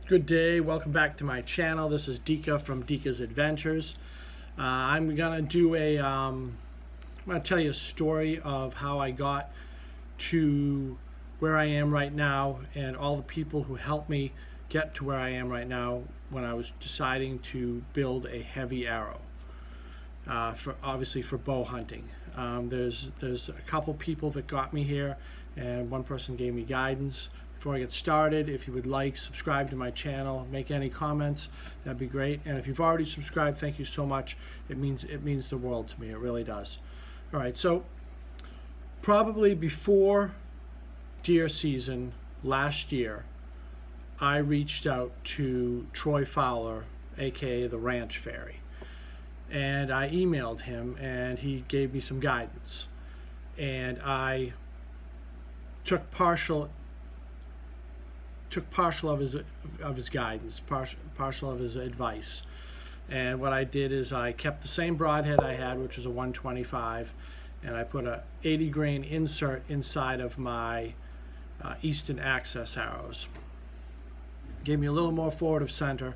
Good day, welcome back to my channel. This is Dika from Dika's Adventures. I'm gonna tell you a story of how I got to where I am right now and all the people who helped me get to where I am right now when I was deciding to build a heavy arrow, obviously for bow hunting. There's a couple people that got me here, and one person gave me guidance. Before I get started, if you would like, subscribe to my channel, make any comments, that'd be great. And if you've already subscribed, thank you so much. It means the world to me. It really does. All right, so probably before deer season last year, I reached out to Troy Fowler, aka the Ranch Fairy, and I emailed him, and he gave me some guidance, and I took partial of his guidance, partial of his advice. And what I did is I kept the same broadhead I had, which was a 125, and I put a 80 grain insert inside of my Easton Access arrows. Gave me a little more forward of center,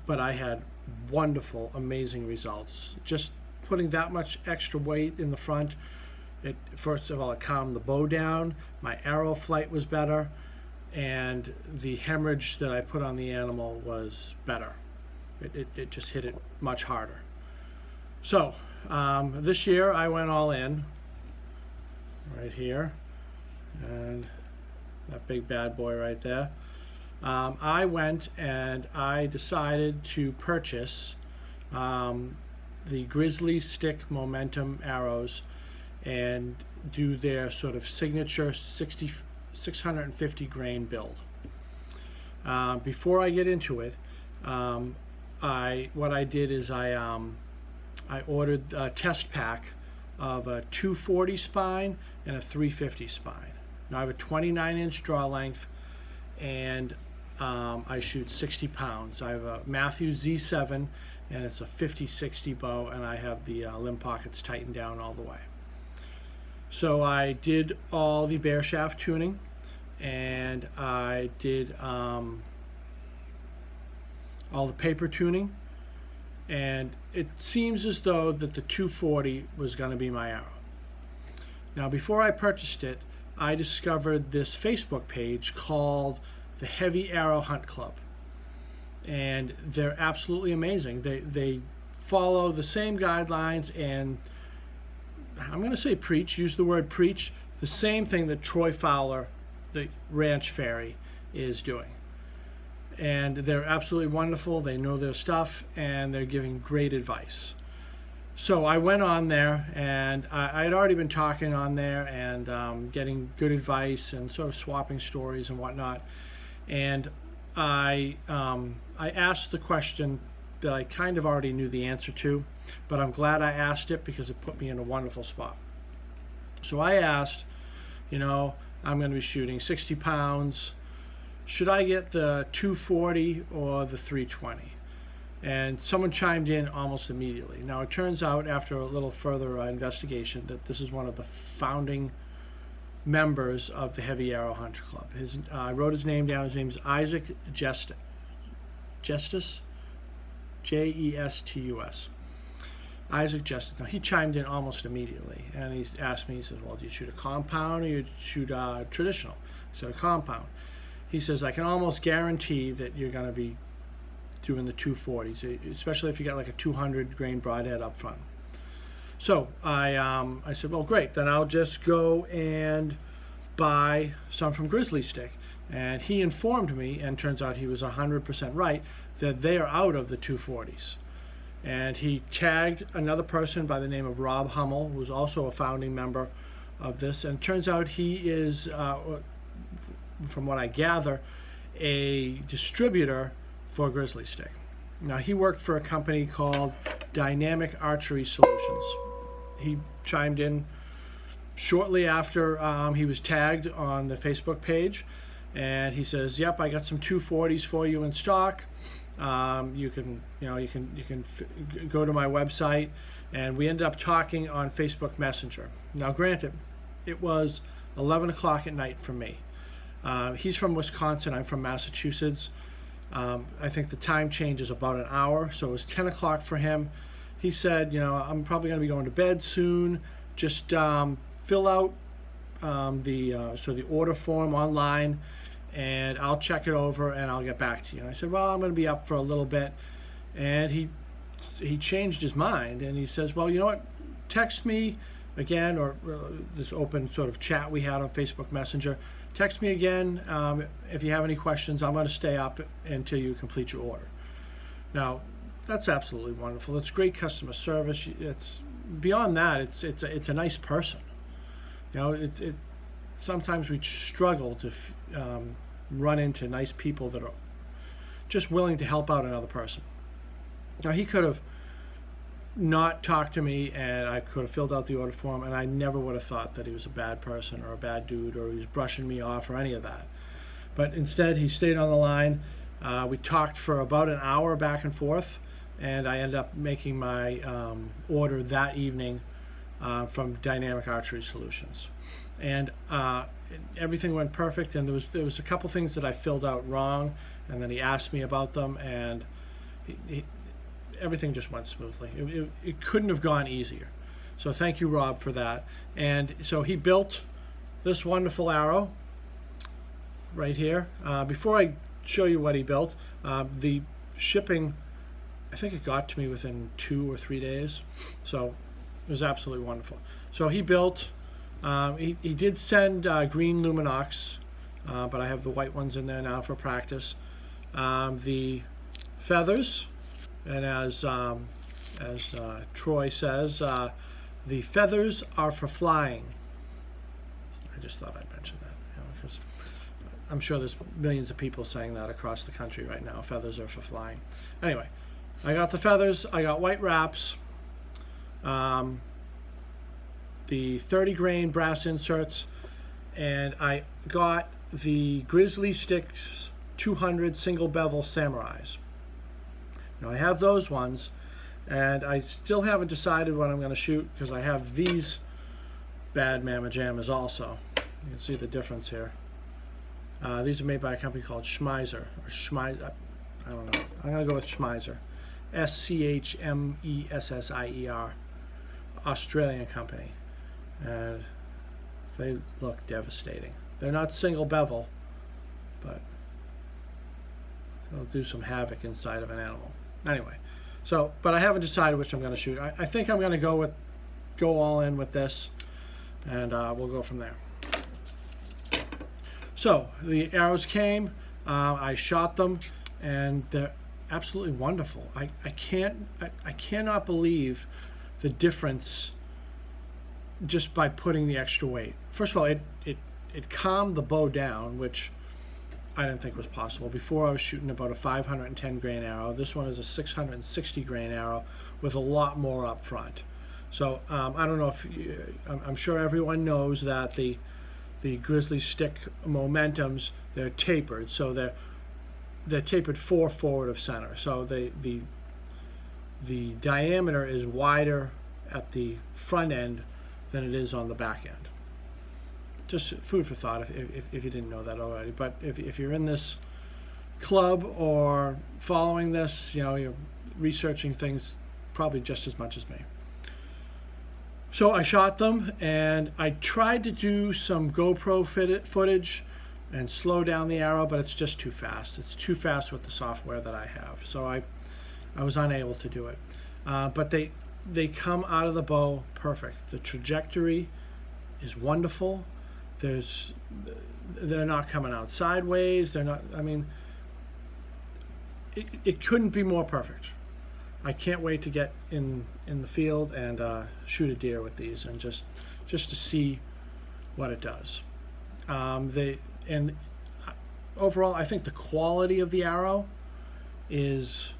but I had wonderful, amazing results. Just putting that much extra weight in the front, first of all, it calmed the bow down, my arrow flight was better, and the hemorrhage that I put on the animal was better. It just hit it much harder. So this year I went all in right here, and that big bad boy right there. I went and I decided to purchase the Grizzlystick momentum arrows and do their sort of signature 650 grain build. Before I get into it, what I did is I ordered a test pack of a 240 spine and a 350 spine. Now I have a 29-inch draw length, and I shoot 60 pounds. I have a Matthews Z7, and it's a 50-60 bow, and I have the limb pockets tightened down all the way. So I did all the bear shaft tuning, and I did all the paper tuning, and it seems as though that the 240 was going to be my arrow. Now, before I purchased it, I discovered this Facebook page called the Heavy Arrow Hunt Club, and they're absolutely amazing. They follow the same guidelines, and I'm going to say use the word preach, the same thing that Troy Fowler, the Ranch Fairy, is doing. And they're absolutely wonderful. They know their stuff, and they're giving great advice. So I went on there, and I had already been talking on there and getting good advice and sort of swapping stories and whatnot. And I asked the question that I kind of already knew the answer to, but I'm glad I asked it because it put me in a wonderful spot. So I asked, I'm going to be shooting 60 pounds. Should I get the 240 or the 320? And someone chimed in almost immediately. Now, it turns out, after a little further investigation, that this is one of the founding members of the Heavy Arrow Hunt Club. I wrote his name down. His name is Isaac Gestus. Jestus. Isaac Gestus. Now, he chimed in almost immediately, and he asked me, he says, well, do you shoot a compound or you shoot traditional? I said, a compound. He says, I can almost guarantee that you're going to be doing the 240s, especially if you got like a 200 grain broadhead up front. So I said, well, great, then I'll just go and buy some from Grizzlystick. And he informed me, and turns out he was 100% right, that they are out of the 240s. And he tagged another person by the name of Rob Hummel, who's also a founding member of this. And it turns out he is, from what I gather, a distributor for Grizzlystick. Now, he worked for a company called Dynamic Archery Solutions. He chimed in shortly after he was tagged on the Facebook page, and he says, "Yep, I got some 240s for you in stock. You can go to my website." And we ended up talking on Facebook Messenger. Now, granted, it was 11 o'clock at night for me. He's from Wisconsin. I'm from Massachusetts. I think the time change is about an hour, so it was 10 o'clock for him. He said, I'm probably going to be going to bed soon. Just fill out the order form online, and I'll check it over and I'll get back to you. And I said, well, I'm going to be up for a little bit. And he changed his mind, and he says, well, you know what, text me again, or this open sort of chat we had on Facebook Messenger. Text me again if you have any questions. I'm going to stay up until you complete your order. Now, that's absolutely wonderful. It's great customer service. It's beyond that. It's a nice person. Sometimes we struggle to run into nice people that are just willing to help out another person. Now, he could have not talked to me, and I could have filled out the order form, and I never would have thought that he was a bad person or a bad dude, or he was brushing me off or any of that. But instead, he stayed on the line. We talked for about an hour back and forth, and I ended up making my order that evening from Dynamic Archery Solutions. And everything went perfect, and there was a couple things that I filled out wrong, and then he asked me about them, and everything just went smoothly. It couldn't have gone easier. So thank you, Rob, for that. And so he built this wonderful arrow right here. Before I show you what he built, the shipping, I think it got to me within 2 or 3 days. So it was absolutely wonderful. So he built, he did send green Luminox, but I have the white ones in there now for practice. The feathers, and as Troy says, the feathers are for flying. I just thought I'd mention that, because I'm sure there's millions of people saying that across the country right now. Feathers are for flying. Anyway, I got the feathers. I got white wraps. The 30-grain brass inserts, and I got the Grizzlystick 200 single bevel samurais. Now I have those ones, and I still haven't decided what I'm going to shoot, because I have these bad mamma jammas also. You can see the difference here. These are made by a company called Schmeiser, or Schmeiser, I don't know. I'm going to go with Schmeiser. Schmeiser, Australian company. And they look devastating. They're not single bevel, but they'll do some havoc inside of an animal. Anyway, but I haven't decided which I'm going to shoot. I think I'm going to go all in with this, and we'll go from there. So the arrows came, I shot them, and they're absolutely wonderful. I cannot believe the difference just by putting the extra weight. First of all, it calmed the bow down, which I didn't think was possible. Before, I was shooting about a 510 grain arrow. This one is a 660 grain arrow with a lot more up front. So I don't know if I'm sure everyone knows that the Grizzlystick Momentums, they're tapered, so they're tapered 4 forward of center. So the diameter is wider at the front end than it is on the back end. Just food for thought if you didn't know that already. But if you're in this club or following this, you're researching things probably just as much as me. So I shot them, and I tried to do some GoPro footage and slow down the arrow, but it's just too fast. It's too fast with the software that I have. So I was unable to do it. But they come out of the bow perfect. The trajectory is wonderful. They're not coming out sideways. They're not. I mean, it couldn't be more perfect. I can't wait to get in the field and shoot a deer with these, and just to see what it does. And overall, I think the quality of the arrow is,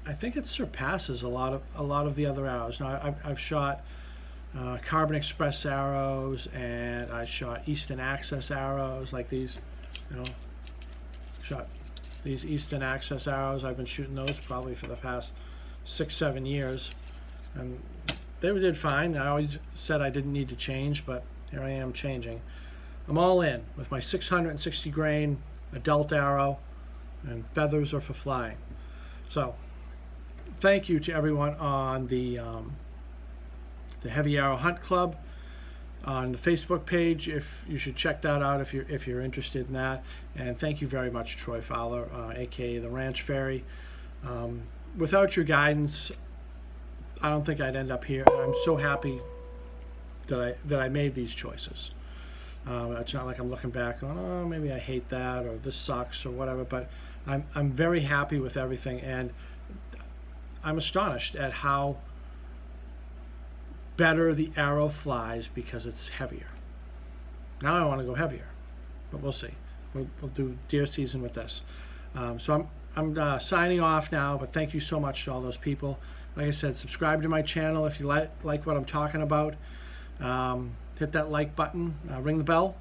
I think it surpasses a lot of the other arrows. Now I've shot Carbon Express arrows, and I shot Eastern Access arrows like these. Shot these Eastern Access arrows. I've been shooting those probably for the past 6-7 years, and they did fine. I always said I didn't need to change, but here I am changing. I'm all in with my 660 grain adult arrow. and feathers are for flying. So thank you to everyone on the Heavy Arrow Hunt Club on the Facebook page. If you should check that out if you're interested in that. And thank you very much, Troy Fowler, aka the Ranch Fairy. Without your guidance, I don't think I'd end up here. And I'm so happy that I made these choices. It's not like I'm looking back on, oh, maybe I hate that, or this sucks, or whatever. But I'm very happy with everything, and I'm astonished at how better the arrow flies because it's heavier. Now I want to go heavier, but we'll see. We'll do deer season with this. So I'm signing off now, but thank you so much to all those people. Like I said, subscribe to my channel if you like what I'm talking about. Hit that like button, ring the bell.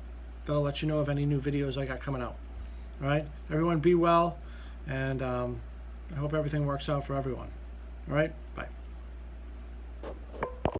That'll let you know of any new videos I got coming out. All right, everyone be well, and I hope everything works out for everyone. All right, bye.